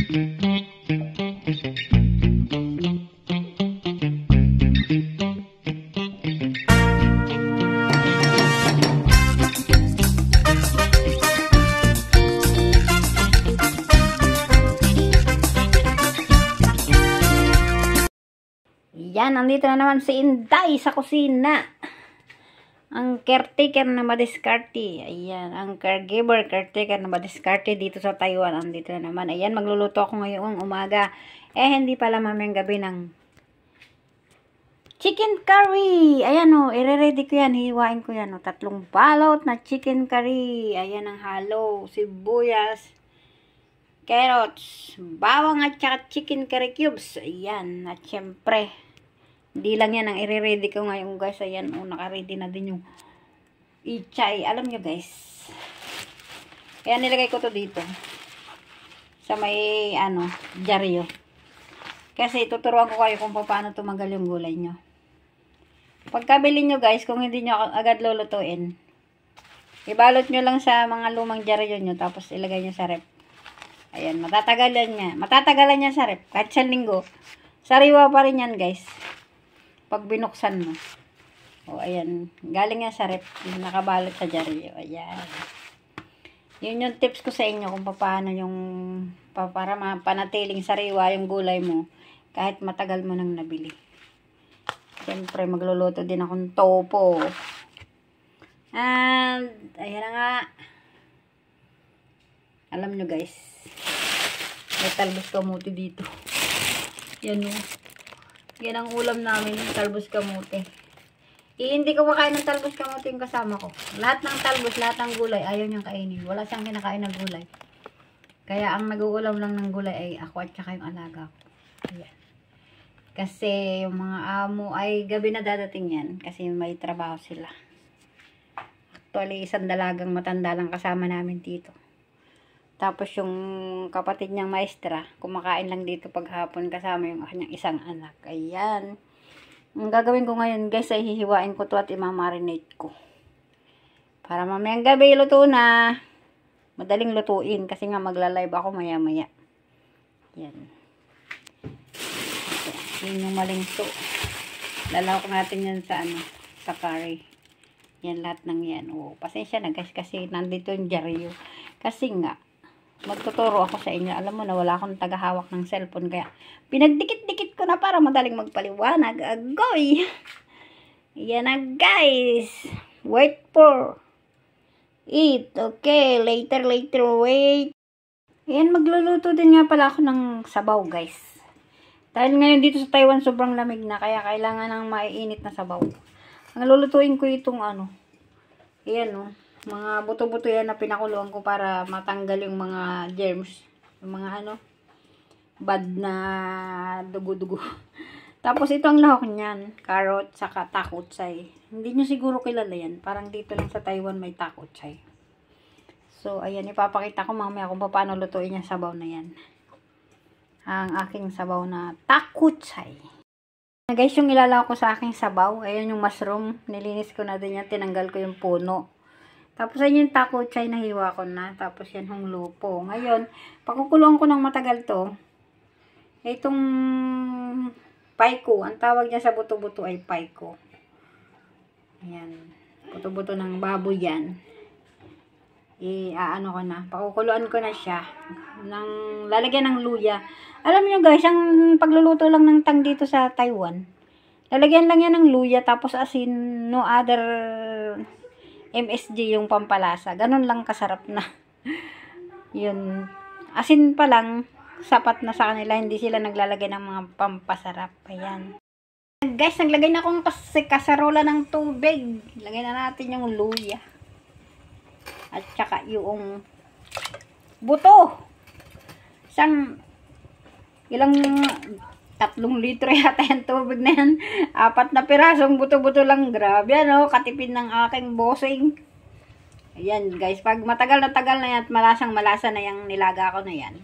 Yan, nandito na naman si Inday sa kusina. Ang caretaker na madiskarte. Ayan, ang caregiver, caretaker na madiskarte dito sa Taiwan. Nandito na naman. Ayan, magluluto ako ngayong umaga. Hindi pala mamayang gabi ng chicken curry. Ayan o, ire-ready ko yan. Hiwain ko yan o. 3 balot na chicken curry. Ayan ang halo. Sibuyas, carrots, bawang at saka chicken curry cubes. Ayan, at syempre, hindi lang yan ang i-ready ko ngayon guys. Ayan o, naka-ready na din yung ichay. Alam nyo guys. Ayan, nilagay ko to dito. Sa may, dyaryo. Kasi tuturuan ko kayo kung paano tumagal yung gulay nyo. Pagkabili nyo guys, kung hindi nyo agad lulutuin, ibalot nyo lang sa mga lumang dyaryo nyo. Tapos ilagay nyo sa rep. Ayan, matatagalan niya sa rep. Kahit 1 linggo. Sariwa pa rin yan guys. Pag binuksan mo. O, ayan. Galing yan sa rep. Yung nakabalot sa dyaryo. Ayan. Yun yung tips ko sa inyo kung paano yung para panatiling sariwa yung gulay mo. Kahit matagal mo nang nabili. Siyempre, magluluto din akong topo. And, ayan na nga. Alam nyo guys. May talbos kamuti dito. Yan o. Yan ang ulam namin, yung talbos kamuti. Hindi ko makain ng talbos kamuti yung kasama ko. Lahat ng talbos, lahat ng gulay, ayaw niyang kainin. Wala siyang kinakain ng gulay. Kaya ang nag-uulam lang ng gulay ay ako at saka yung alaga ko. Ayan. Kasi yung mga amo ay gabi na dadating yan. Kasi may trabaho sila. Actually, isang dalagang matanda lang kasama namin dito. Tapos yung kapatid niyang maestra, kumakain lang dito paghapon kasama yung kanyang isang anak. Ayan. Ang gagawin ko ngayon guys ay hihiwain ko to at imamarinate ko. Para mamayang gabi luto na. Madaling lutuin kasi nga magla-live ako maya maya. Yan. Yan yung malingso. Lalawak natin yan sa sa curry. Yan lahat ng yan. Oh, pasensya na guys kasi nandito yung dyaryo. Kasi nga magtuturo ako sa inyo. Alam mo na wala akong tagahawak ng cellphone. Kaya pinagdikit-dikit ko na para madaling magpaliwanag. Agoy! Yan na guys. Wait for it. Okay. Later, wait. Yan, magluluto din nga pala ako ng sabaw guys. Dahil ngayon dito sa Taiwan sobrang lamig na. Kaya kailangan ng maiinit na sabaw. Ang lulutuin ko itong Ayan o. Mga buto-buto yan na pinakuluan ko para matanggal yung mga germs. Yung mga bad na dugo-dugo. Tapos ito ang lahok niyan. Carrot, saka takutsay. Hindi nyo siguro kilala yan. Parang dito lang sa Taiwan may takutsay. So, ayan. Ipapakita ko mamaya kung paano lutuin yung sabaw na yan. Ang aking sabaw na takutsay. Guys, yung ilalawak ko sa aking sabaw. Ayan yung mushroom. Nilinis ko na din yan. Tinanggal ko yung puno. Tapos ayun yung takutsay na hiwa ko na. Tapos yan yung lupo. Ngayon, pakukulong ko ng matagal to. Itong paiko. Ang tawag niya sa buto-buto ay paiko. Ayan. Buto-buto ng baboy yan. Ko na. Pakukuluan ko na siya. Lalagyan ng luya. Alam niyo guys, ang pagluluto lang ng tang dito sa Taiwan. Lalagyan lang yan ng luya. Tapos asin, no other MSG yung pampalasa. Ganun lang kasarap na. Yun. Asin pa lang, sapat na sa kanila. Hindi sila naglalagay ng mga pampasarap. Ayan. Guys, naglagay na akong kasarola ng tubig. Lagay na natin yung luya. At saka yung buto. Ilang 3 litro yata yung tubig na yan. 4 na pirasong buto-buto lang. Grabe katipid ng aking bossing. Ayan guys, pag matagal na yan at malasang-malasa na yung nilaga ko na yan.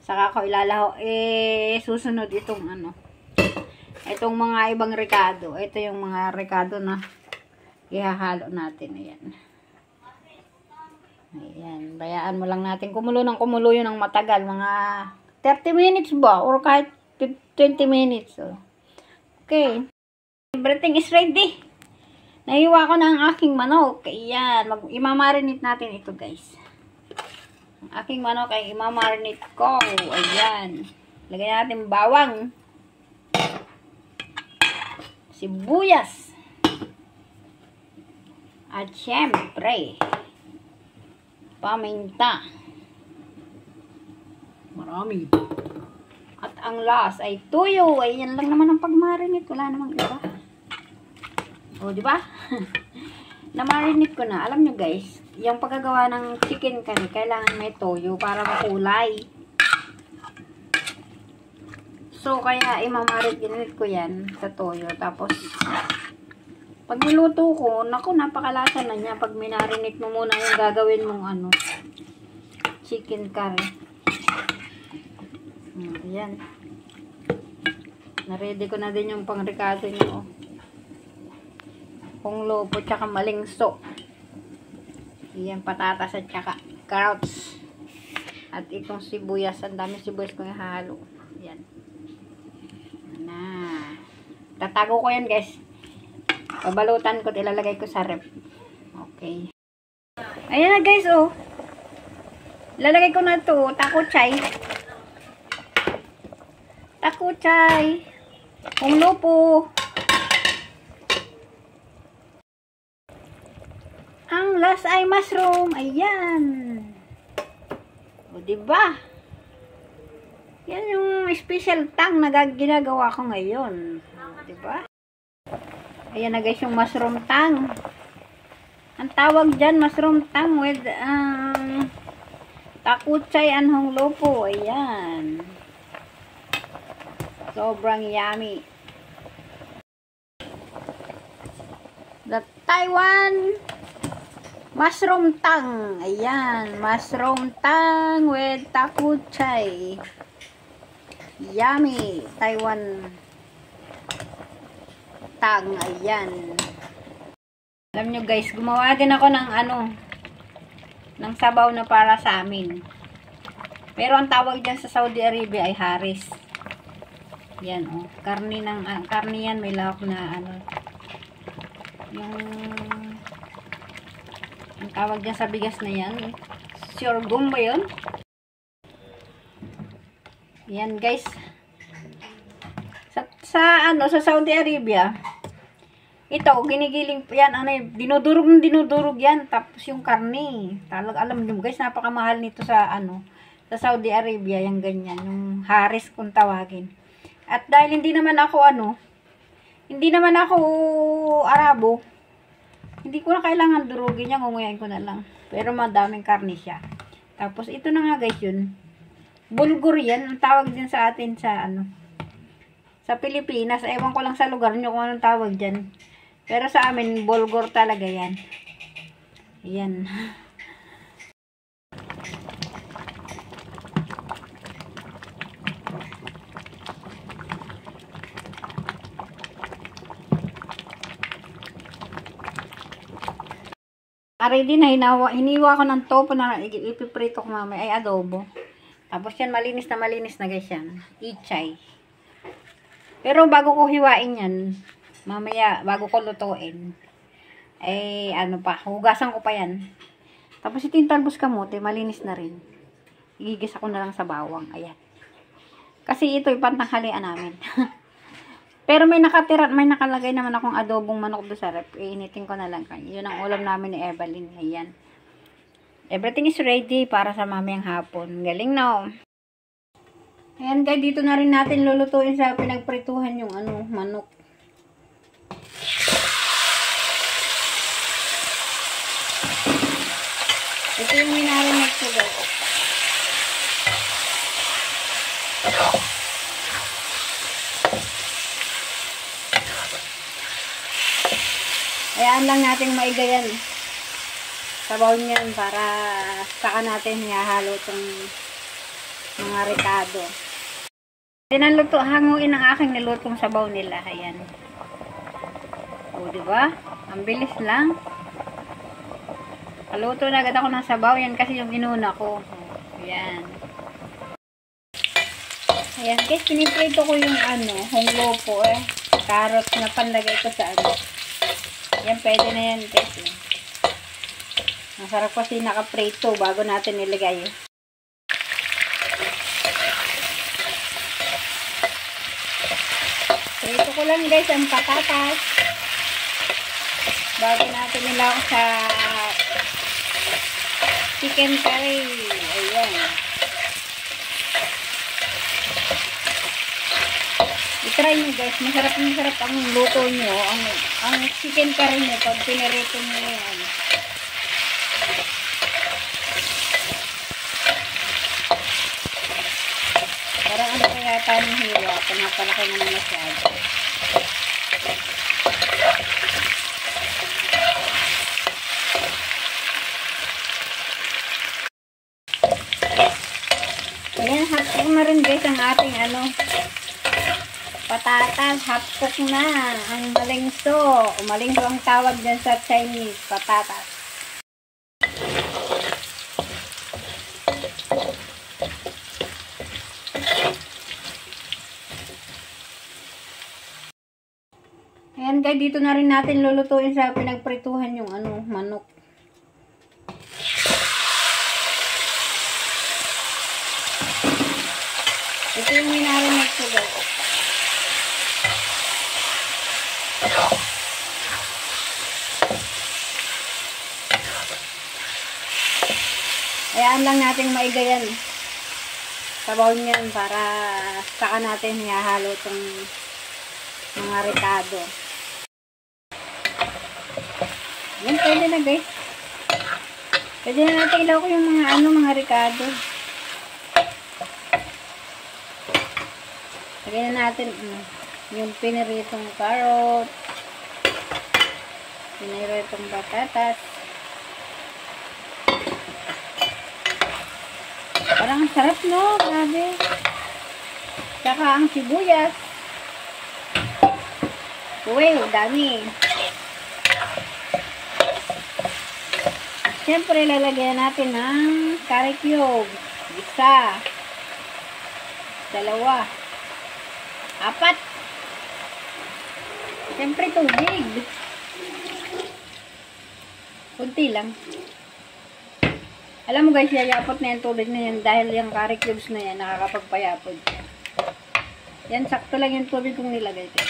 Saka ko ilalaho. Susunod itong itong mga ibang rekado. Ito yung mga rekado na ihahalo natin. Ayan. Ayan. Bayaan mo lang natin. Kumulo ng kumulo yun ng matagal. Mga 30 minutes ba? Or kahit 20 minutes. Oh. Okay. Everything is ready. Nahiwa ko na ang aking manok. Ayan. Imamarinate natin ito, guys. Ang aking manok ay imamarinate ko. Ayan. Lagay natin bawang. Sibuyas. At syempre, paminta. Marami. At ang last ay tuyo. Ayan lang naman ang pag-marinate. Wala namang iba. O, di ba? Na-marinate ko na. Alam nyo guys, yung paggagawa ng chicken curry, kailangan may toyo para makulay. So, kaya imamarinate ko yan sa toyo. Tapos, pag niluto ko, naku, napakalasa na niya. Pag minarinate mo muna yung gagawin mong ano, chicken curry. Ayan. Na-ready ko na din yung pang-ricado nyo. Kung lopo, tsaka malingso. Ayan, patatas at tsaka carrots. At itong sibuyas. Ang dami sibuyas kong ihalo. Ayan. Na. Tatago ko yan, guys. Pabalutan ko, ilalagay ko sa rep. Okay. Ayan na guys, oh. Lalagay ko na to, takuchay. Takuchay. Kung lupo. Ang last ay mushroom. Ayan. O, diba? Yan yung special tang na ginagawa ko ngayon. O, diba? Ayan na guys yung mushroom tang. Ang tawag dyan, mushroom tang with takuchay anhong lupo. Ayan. Sobrang yummy. The Taiwan mushroom tang. Ayan. Mushroom tang with takuchay. Yummy. Taiwan tang. Ayan. Alam nyo guys, gumawa din ako ng ng sabaw na para sa amin. Pero ang tawag dyan sa Saudi Arabia ay haris. Yan, oh. Karni yan, may lahok na yung ang tawag dyan sa bigas na yan. Sorghum ba yun? Yan guys. Sa Saudi Arabia, ito, ginigiling yan, dinudurog yan, tapos yung karne. Alam nyo guys, napakamahal nito sa sa Saudi Arabia, yung ganyan, yung haris kung tawagin. At dahil hindi naman ako Arabo, hindi ko na kailangan durugin yan, ngunguyain ko na lang. Pero madaming karne siya. Tapos ito na nga guys yun. Bulgur yan, ang tawag din sa atin sa sa Pilipinas. Ewan ko lang sa lugar nyo kung anong tawag dyan. Pero sa amin, bulgur talaga yan. Ayan. Ready na, hiniwa ko ng topo na ipiprito ko mamaya, ay adobo. Tapos yan, malinis na guys yan. Ichay. Pero bago ko hiwain yan, mamaya, bago ko lutuin, ay hugasan ko pa yan. Tapos ito yung talbos kamote, malinis na rin. Igigisa ko na lang sa bawang, ayan. Kasi ito yung pantanghalian namin. Pero may nakalagay naman akong adobong manok doon sa rep. Iinitin ko na lang. Yun ang ulam namin ni Evelyn. Ayan. Everything is ready para sa mamayang hapon. Galing no? Ayan guys, dito na rin natin lulutuin sa pinagprituhan yung manok. Ito yung minarinig ko guys. Hayaan lang natin maigayan sa bowl niyan para saka natin ihahalo itong mga ricado. Hanguin ang aking nilutong sabaw nila. Ayan. O, diba? Ang bilis lang. Kaluto na agad ako ng sabaw. Yan kasi yung inuna ko. Ayan. Ayan, guys, piniprito ko yung honglopo carrots na panlagay ko sa Ayan, pwede na yan, guys. Masarap kasi nakaprito bago natin ilagay. Prito ko lang, guys, ang patatas bago natin ilagay sa chicken curry. Ayan. I-try nyo, guys. Masarap ang luto nyo. Ang chicken curry nyo pag pinirito nyo yan. Parang ano kaya tanong hiwa. Pinapalaki naman masyado. Ayan, hot cook na rin, guys, ang ating patatas. Hot cook na. Ang malingso. Malingso ang tawag dyan sa Chinese. Patatas. Ayan, guys, dito na rin natin lulutuin sa pinagprituhan yung manok. Ito yung minarinig ko, guys. Hayaan lang natin maigayan sa bowl niyan para saka natin ihahalo itong mga ricado. Yan, pwede na, guys. Pwede na natin ilaw ko yung mga ricado. Lagyan na natin yung piniritong carrot, piniritong patatas. Parang sarap, no? Grabe. Saka ang sibuyas. Uy, dami. Siyempre, lalagyan natin ng curry cube. Isa. Dalawa. 4. Siyempre, tubig. Kunti lang. Alam mo, guys, yayapot na yung tubig na yan dahil yung curry cubes na yan nakakapagpayapod. Yan, sakto lang yung tubig kong nilagay ko.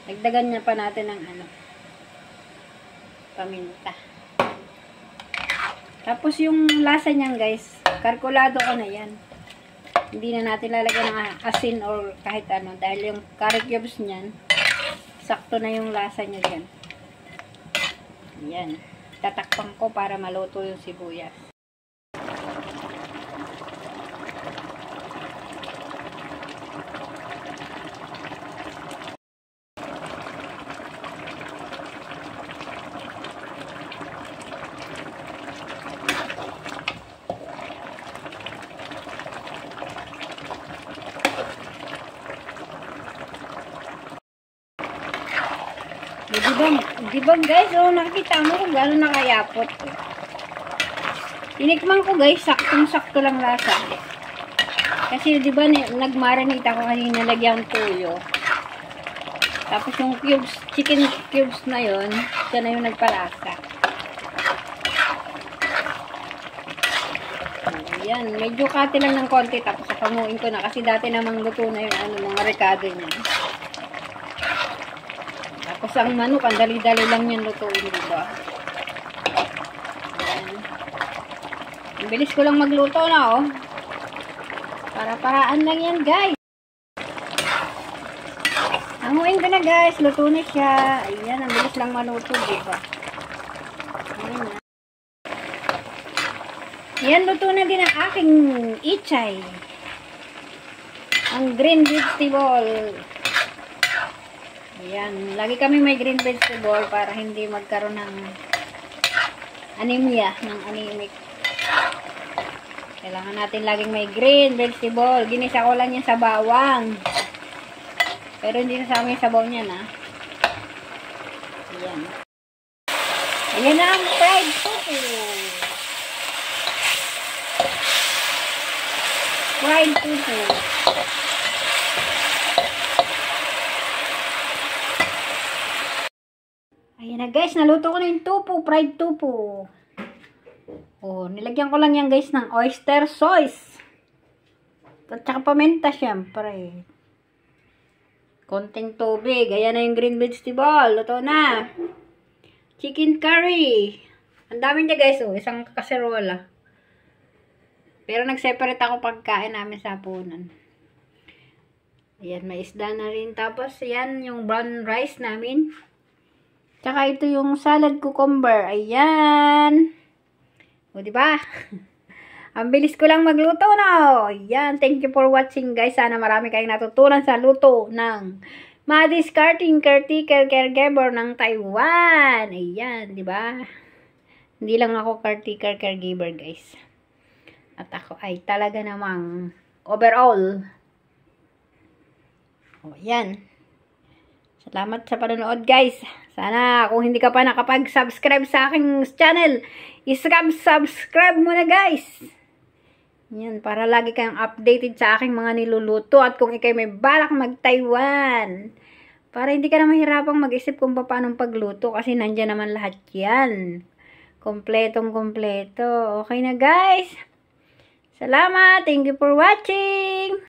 Dagdagan niya pa natin ng paminta. Tapos yung lasa niyan, guys, kalkulado ko na yan. Hindi na natin lalagyan ng asin or kahit dahil yung curry cubes niyan, sakto na yung lasa niya dyan. Yan. Tatakpan ko para maluto yung sibuyas. Diba guys, nakikita mo kung gano'n nakayapot. Tinikman ko, guys, saktong-sakto lang lasa. Kasi diba nagmarinate ako kanina, lagyan tuyo. Tapos yung cubes, chicken cubes na yon, siya na yung nagpalasa. Ayan, medyo kati lang ng konti, tapos pamuin ko na kasi dati namang luto na yung mga ricado niya. Tapos ang manok, ang dali-dali lang yan lutuin, diba? Ayan. Ang bilis ko lang magluto na, Para-paraan lang yan, guys. Hanguin ko na, guys. Luto na siya. Ayan, ang bilis lang maluto, diba? Ayan na. Ayan, luto na din ang aking ichay. Ang green vegetable. Ayan, lagi kami may green vegetable para hindi magkaroon ng anemia, ng anemic. Kailangan natin laging may green vegetable. Ginisa ko lang yan sa bawang. Pero hindi nasama yung sabaw niyan, Ayan. Ayan na ang fried tofu. fried tofu. Ayan na guys, naluto ko na yung tofu, fried tofu. Oh, nilagyan ko lang yan guys ng oyster sauce. At saka paminta syempre. Konting tubig. Ayan na yung green vegetable. Luto na. Chicken curry. Ang dami niya guys, oh. Isang kaserola. Pero nag-separate ako pagkain namin sa hapunan. Ayan, may isda na rin. Tapos, ayan, yung brown rice namin. Tsaka ito yung salad cucumber. Ayan. O, diba? Ang bilis ko lang magluto na. Ayan. Thank you for watching, guys. Sana marami kayong natutunan sa luto ng madiscarding caretaker caregiver ng Taiwan. Ayan, diba? Hindi lang ako caretaker caregiver, guys. At ako ay talaga namang overall. O, ayan. Salamat sa panonood, guys. Sana kung hindi ka pa nakapag-subscribe sa aking channel, subscribe mo na, guys. Yan, para lagi kayong updated sa aking mga niluluto at kung ikay may balak mag-Taiwan. Para hindi ka na mahirapang mag-isip kung paano pagluto kasi nandiyan naman lahat yan. Kompletong-kompleto. Okay na, guys. Salamat. Thank you for watching.